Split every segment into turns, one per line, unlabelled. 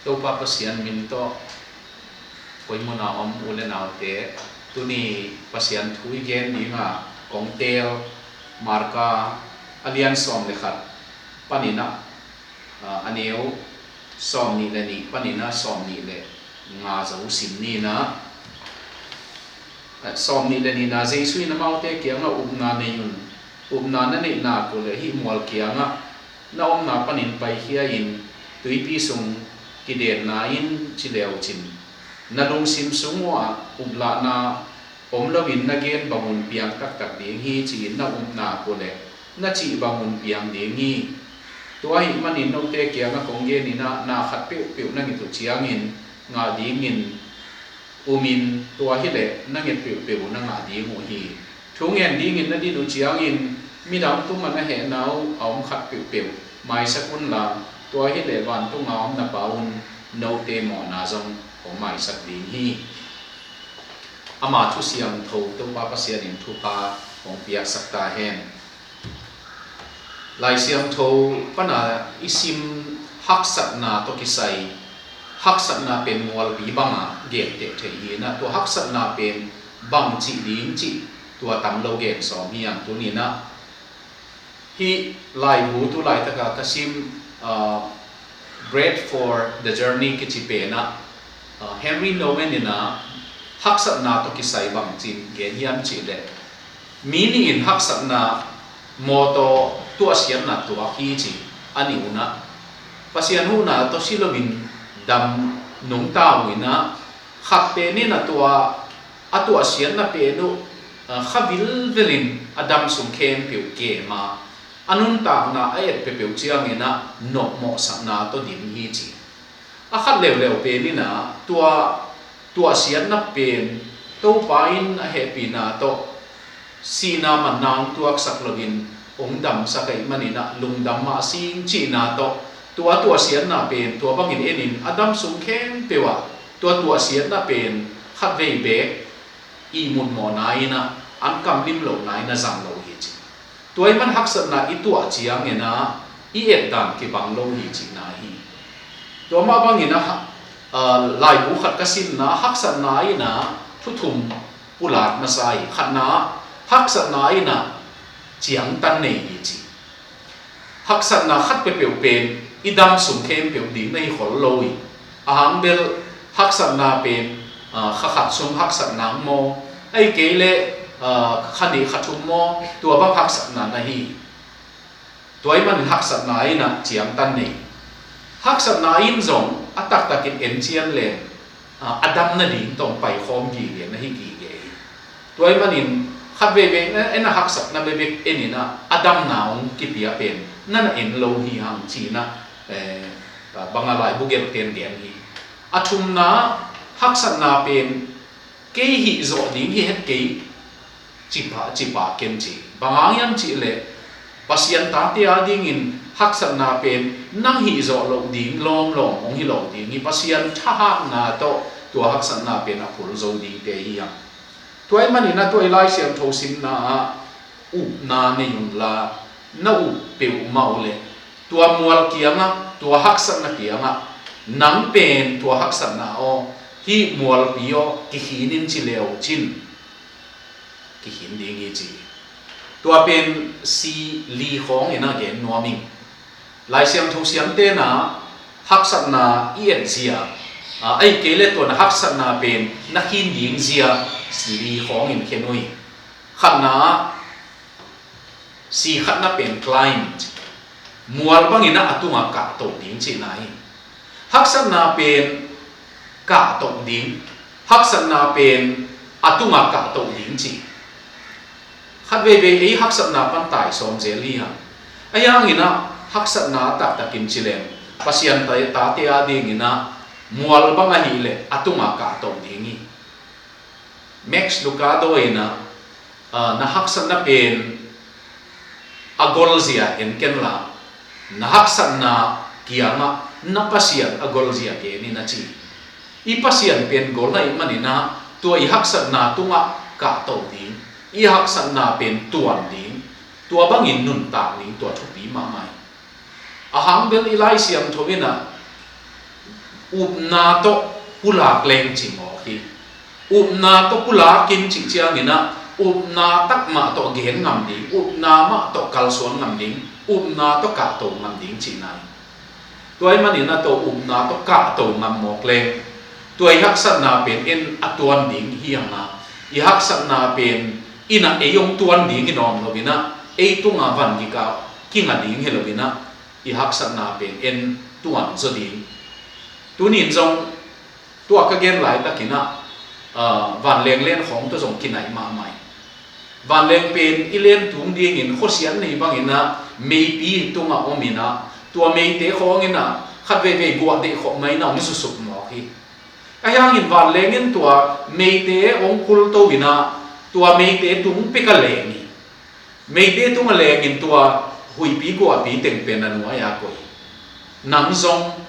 to pa pasian min to koi mo na ule na te tuni pasian thui gen ni nga kongtel marka alian som le khat panina aneu som ni le ni panina som ni le nga zo sim ni na som ni le ni na jesu na mau te kia nga na ne yun na ne na ko le hi mol kia nga na na panin pai hia in tuipi sung kiden na in chileu chin na long sim sungwa ubla na omlawin na gen bangun piang tak tak ding hi chi na na ko le na chi bangun piang ding hi tua hi manin no te kia nga kongge ni na khat pe na ngi tu chiang in nga ding in umin tua hi le na ngi pe na nga ding ho hi thungen ding in na di du chiang in mi dam tu man na he nau om khat pe mai sakun la tua hi le wan tu ngam na paun no te mo na zong ko mai sak ding hi ama thu siam tho to pa pasian in thu pa ong piak sakta hen lai siam tho pana isim hak sat na to kisai hak sat na pen wal bi banga ge te the hi na to hak sat na pen bang chi ding chi tua tam lo gen so mi yang tu ni na hi lai bu tu lai ta ka kasim bread for the journey ki chi pe na Henry Nouwen ina hak sat na to kisai bang chin gen hiam chi le mini in hak sat na moto tu asian na tu hi chi ani una pasian hu na to silowin dam nung ta wina khap pe ni na tua atu asian na pe no khavil velin adam sum khem piu ke ma anun ta na ayet pe piu chiang ina no mo sa na to din hi chi a khat lew pe ni na tua asian na pen to pain a happy na to sina manang tuak saklovin ong dam sakai manina lungdam ma sing chi na to tua asian na pen tua bangin enin adam sum khem pewa tua asian na pen khat vei be i mun mo nai na an kam lim lo nai na zang lo hi chi tuai man hak sat na i tua chiang ena i et dam ki bang lo hi chi na hi to ma bangin a lai bu khat kasin na hak sat na i na thuthum pulat na sai khat na hak sat na i na chiang tan nei hi chi hak sat na khat pe pe pen idam sum khem pe ding nei khol loi ahang bel hak sat na pen khat sum hak sat na mo ai ke le khani khathum mo tua ba hak sat na hi toy man hak sat na i na chiang tan nei hak sat na in zong atak takin en chian le adam na ding tong pai khom gi ge na hi gi ge toy man in khat ve ve ena hak sat na be be enina adam naung ki pia pen nana en lo hi hang chi na bangalai bugel ten gen hi athum na hak sat na pen ke hi zo ding hi het ke chi pa ken chi bangang yam chi le pasian ta ti a ding in hak sat na pen nang hi zo lo ding lom ong hi lo ding hi pasian tha ha na to tua hak sat na pen a phul zo ding te hi ya toy manina toy lai siam tho sim na u na ne yun la na u pe u mau le tua mual kianga tua hak sat na kianga nang pen tua hak sat na o hi mual pio ki hinin chi leo chin ki hin ding hi chi tua pen si li khong ina gen noming lai siam tho siam te na hak sat na ien zia ai ke le to na hak sat na pen na hin ding zia li khong in khenoi khat na si khat na pen client mual bangina atunga ka to ding chi nai hak sat na pen ka to ding hak sat na pen atunga ka to ding chi khat ve ve ei hak sat na pan tai som jeli ha ayang ina hak sat na tak takin chilem pasian ta te a ding ina mual banga hi le atunga ka to ding hi Max Lucado ina na hak sat na pen agolzia en kenla na hak sat na kianga na pasian agolzia ke ni na chi i pasian pen gol na manina tua i hak sat na tunga ka to ding i hak sat na pen tuan ding tua bangin nun ta ni tua thupi ma mai ahang bel ilai siam thowina upna to pulak leng chi mo hi upna to pulakin chi chiangina upna tak ma to gen ngam ding upna ma to kalsuan ngam ding upna to ka to ngam ding chi nai toy manina to upna to ka to ngam mok leng toy haksat na pen en atuan ding hianga i haksat na pen ina eyong tuan ding inom lo bina ei tunga van gi ka kinga ding helo bina i haksat na pen en tuan zo ding tunin jong tua ka gen lai takina van leng len khong to jong kinai ma mai van leng pen ilen tung ding in khosian nei bangina maybe tunga omina tua mei te khong ina khat ve ve gwa de kho mai na ni su sup mo hi ayang in van leng in tua mei te ong kul to wina tua mei te tung pe ka leng ni mei te tung leng in tua hui pi gwa pi teng pen anu ya ko nang zong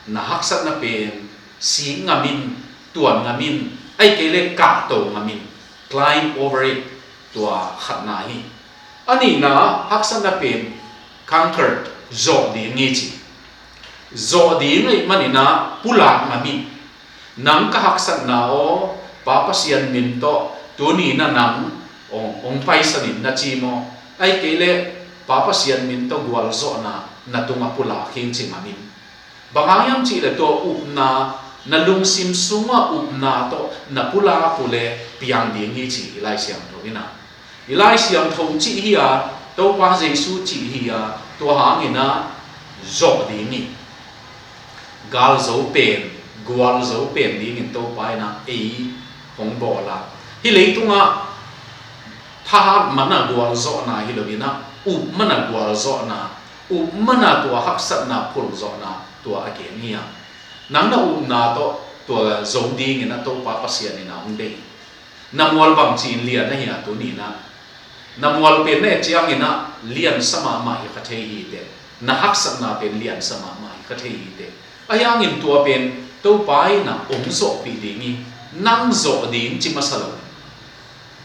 na haksat na pen si ngamin tuan ngamin ai kele ka to ngamin climb over it tua khat na hi ani na haksat na pen conquered zo di ngi chi zo di ngai manina pula ngamin nang ka haksat na o papa sian min to tuni na nang ong paisanin na chi mo ai kele papa sian min to gwal zo na tunga pula khing chi ngamin bangayam chi le to upna na lungsim sunga upna to na pula pule piang ding ngi chi lai siam to ina ilai siam thong chi hiya to pa jesu chi hiya to hangina zo ding ni gal zo pen gwal zo pen ding in to pa na ei hong bo la hi le tunga tha mana gwal zo na hi lo bina up mana gwal zo na up mana to haksat na phul zo na tua again niya nang na na to tua zong ding na to pa pasian na unde namwal bang chin lian na hiya to ni na namwal pen ne chiang ina lian sama ma hi khathe hi te na haksat na pen lian sama ma hi khathe hi te ayang in tua pen to pai na zo pi dingi nang zo ding chi masalo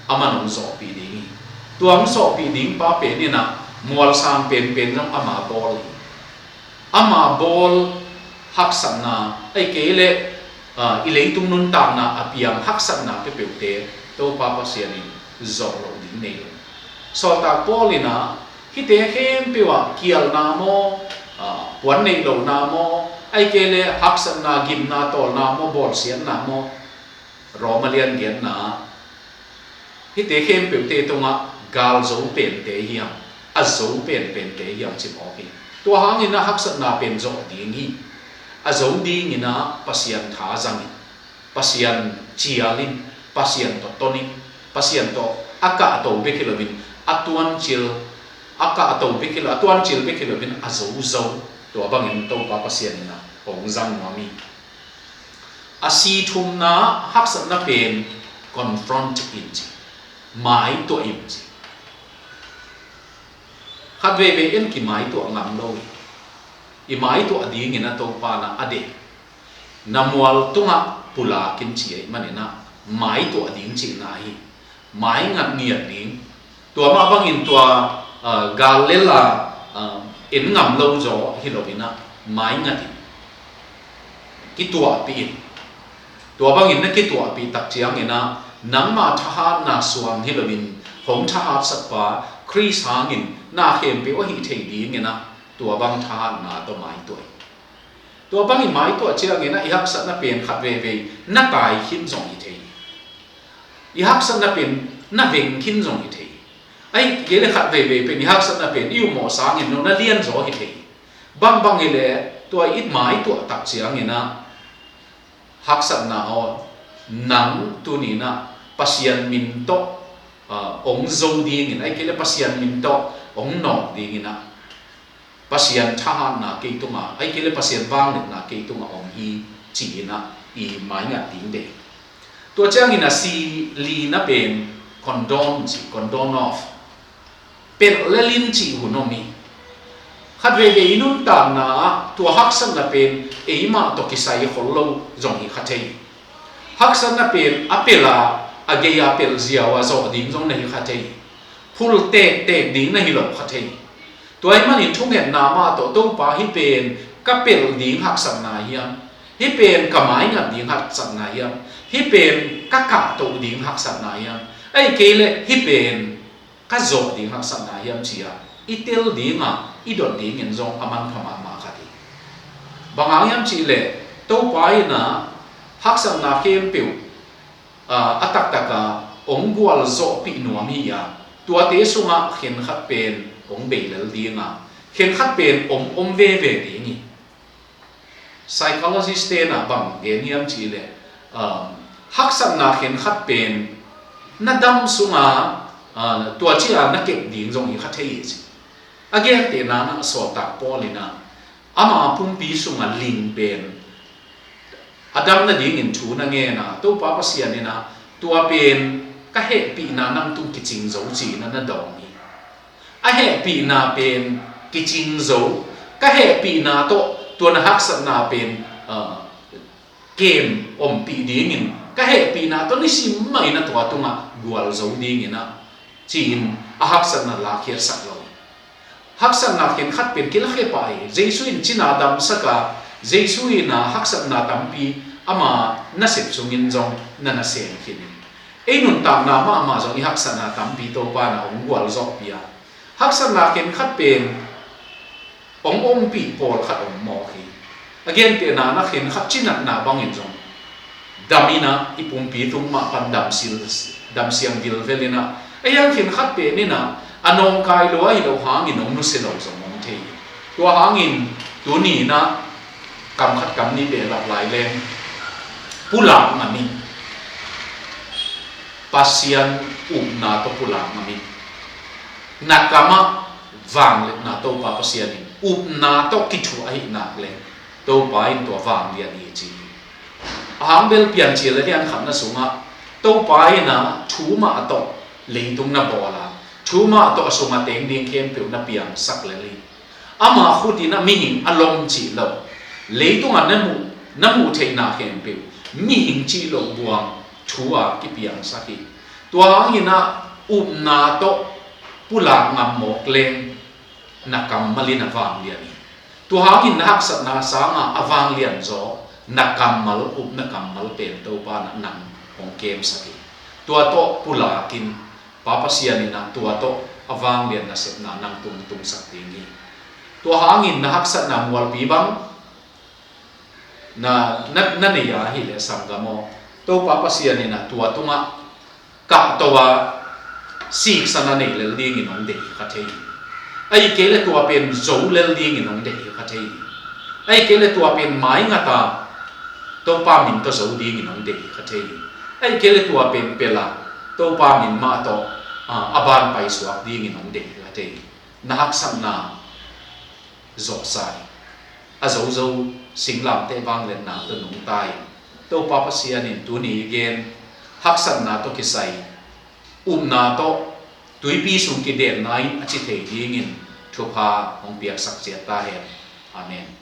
aman zo pi dingi tuang zo pi ding pa pen ni na mual sang pen jong ama bol haksat na ai kele ilei tung nun tang na apiang haksat na pe peute to papa sianin zo lo ding nei so ta polina hite hem pewa kial na mo puan nei lo na mo ai kele haksat na gim na tol na mo bol sian na mo romalian gen na hite hem peute to nga gal zo pen te hiam a zo pen te hiam chim oki tua hangin na haksat na pen zo ding hi a zo ding ina pasian tha zangin pasian chialin pasian to tonin pasian to aka to be kilobin atuan chil aka to be kilo atuan chil be kilobin a zo zo to bangin to pa pasian ina ong zang mami asi thum na haksat na pen confront inji mai to inji khat ve ve en ki mai to ngam lo i mai to ading ina to pa na ade namwal tunga pula kin chi ai manina mai to ading chi na hi mai ngat niat ning to ma bangin to galela en ngam lo jo hilobina mai ngati ki to pi to bangin na ki to pi tak chiang ina namma tha na suam hilobin hong tha sakpa Chris hangin na hem pe o hi thei ding ina tua bang tha na to mai toi tua bang i mai to chiang ina i hak sat na pen khat ve ve na tai hin jong i thei i hak sat na pen na veng hin jong i thei ai ge le khat ve ve pen i hak sat na pen yu mo sang in no na lian zo hi thei bang bang ile tua it mai to tak chiang ina hak sat na ho nang tu ni na pasian min to ong zo ding in ai kele pasian min to ong no ding ina pasian tha na ke tunga ai kele pasian wang na ke tunga ong hi chi na i mai nga ding de to chang ina si li na pen condone off pen lelin chi hunomi khat ve ve inun ta na to haksan na pen eima to kisai hollo jong hi khathei haksan na pen apela age apel ziawa zo ding jong nei khathei phul te ding na hi lo khathei toy man in thung het na ma to pa hi pen ka pel ding haksan na hiam hi pen kamai ngam ding hak sak na yam hi pen ka ka to ding hak sak na yam ai kele hi pen ka zo ding hak sak na yam chia itel dinga idot ding en zong aman phama ma khati bangang yam chi le to pai na hak sak na kem piu atak taka ong gwal zo pi nuam hi ya tua te sunga khen khat pen ong beilal dinga khen khat pen om ve ve dingi psychologist te na bang geniam chi le hak sak na khen khat pen na dam sunga tua chi na ke ding zong hi khat thei chi again te na na so tak polina ama pum pi sunga ling pen adam na ding in thu na nge na to pa pa sia ni na tua pen ka he pi na nam tung ki ching zo chi na na dong ni a he pi na pen ki ching zo ka he pi na to tua na hak sak na pen game om pi ding in ka he pi na to ni sim mai na tua tunga gwal zo ding ina chin a hak sak na la khia sak lo hak sak na ken khat pen kil khe pai jesu in china dam saka jesu ina hak sak na tampi ama na sep sungin jong na na sen khin ei nun tam na ma jong i hak sak na tampi to pa na ong gwal zo pia hak sak na ken khat pen ong pi pol khat ong mo khi again te na na khen khat chinat na bang in jong damina ipum pi tung ma pan dam siang dil velina ayang khen khat pe ni na anong kai lo ai lo hangin ong nu se lo zong ong thei to hangin tu ni na kam khat kam ni be lap lai len pulang ngami pasian na to pulang ngami nakama vang le na to pa pasian na to kithu ai na le to pa in to vang lian ni chi hang bel pian chi le lian kham na sunga to pa na thu ma to leitung na bola thu ma to sunga teng ding kem pe na piang sak le li ama khutina mi hing alom chi lo leitung an na mu thei na kem pe mi hing chi lo buang thua ki piang saki tua hang ina na to pula ngam mok leng na kam malina wang lian tua hang in hak sat na sanga awang lian zo na kamal na kamal pen to pa na nang ong kem saki tua to pula kin papa sian ina tua to awang lian na sep na nang tung sak tingi tua hang in na hak sat na mual pi bang na ne ya hi le samgamo to papa sian ina tua tunga ka to wa sik sana nei le ding in ong de ka thei ai ke le tua pen zo le ding in ong de ka thei ai ke le tua pen mai nga ta to pa min to zo ding in ong de ka thei ai ke le tua pen pela to pa min ma to aban pai suak ding in ong de ka thei na hak sam na zo sai a zo singlam te bang len na to nung tai to pa pa sian in tu ni gen hak sam na to kisai na to tui pi sung ki den nai a chi thei ding in thu pha ong piak sak che ta he amen.